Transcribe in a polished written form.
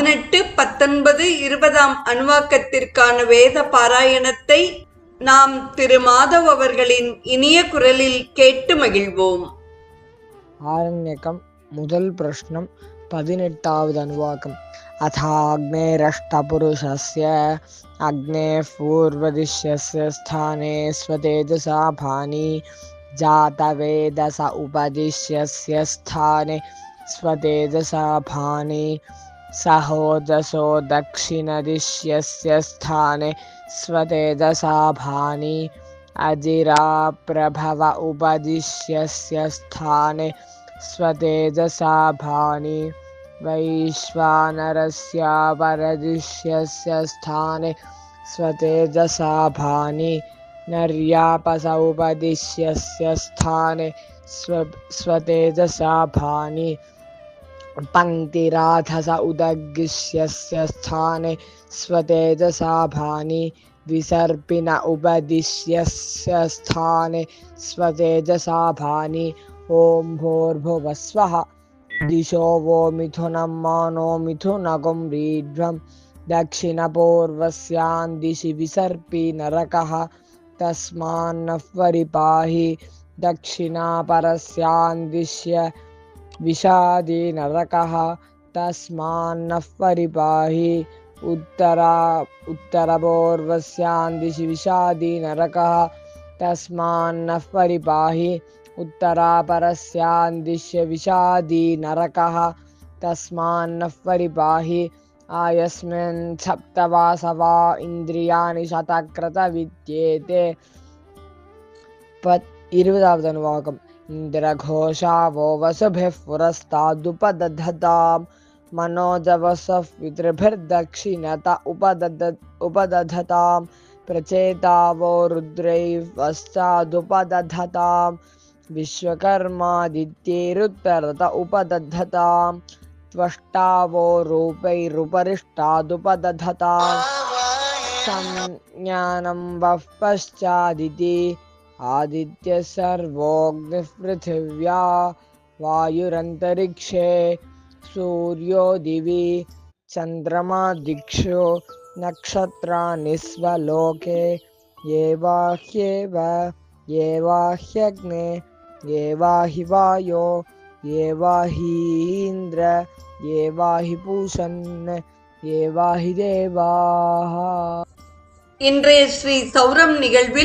18, 19, 20 அணுவாக்கத்திற்கான வேத பாராயணத்தை நாம் திரு மாதவ் அவர்களின் இனிய குரலில் கேட்டு மகிழ்வோம். ஆரண்யகம் முதல் பிரஷ்னம் 18வது அணுவாக்கம். அதாக்னேரஷ்டபுருஷஸ்ய அக்னேः பூர்வதிஷ்யஸ்ய ஸ்தானே ஸ்வதேஜசா பானி ஜாதவேதஸ உபதிஷ்யஸ்ய ஸ்தானே ஸ்வதேஜசா பானி சஹோஜசோ தக்ஷிணதிஷ்யஸ்ய ஸ்தானே ஸ்வதேஜசா பானி अजिरा प्रभव उपदिश्यस्य स्थाने स्वतेजसा भानि वैश्वानरस्यापरदिश्यस्य स्थाने स्वतेजसा भानि नर्यापस उपदिश्यस्य स्थाने स्वतेजसा भानि पङ्क्तिराधस उदगिष्यस्य स्थाने स्वतेजसा भानि विसर्पिन उपदिश्यस्य स्थाने स्वतेजसा भानि ॐ भूर्भुवस्वः दिशो वो मिथुनं मानो मिथुनगुं रीढ्वं दक्षिणपूर्वस्यां दिशि विसर्पि नरकः तस्मान्नः परिपाहि दक्षिणापरस्यां दिश्य विषादि नरकः तस्मान्नः परिपाहि उत्तरपूर्वस्यां दिशि विषादि नरकः तस्मान्नः परिपाहि उत्तरापरस्यां दिश्य विषादि नरकः तस्मान्नः परिपाहि आयस्मिन् सप्तवासवा इन्द्रियाणि शतक्रतविद्येते 20வது அணுவாக்கம். इन्द्रघोषावो वसुभिः पुरस्तादुपदधताम् मनोजवसः पितृभिर्दक्षिणत उपदधताम् प्रचेतावो रुद्रैः वस्तादुपदधताम् विश्वकर्मादित्यैरुत्तरत उपदधताम् त्वष्टावो रूपैरुपरिष्टादुपदधताम् संज्ञानं वः पश्चादिति आदित्यः सर्वोऽग्निः पृथिव्या वायुरन्तरिक्षे सूर्यो दिवि चन्द्रमा दिक्षु नक्षत्राणि स्वलोके ये वाह्यग्ने ये वाहि वायो ये वाहि इन्द्र ये वाहि पूषन् ये वाहि देवाः. இன்றைய ஸ்ரீ சௌரம் நிகழ்வில்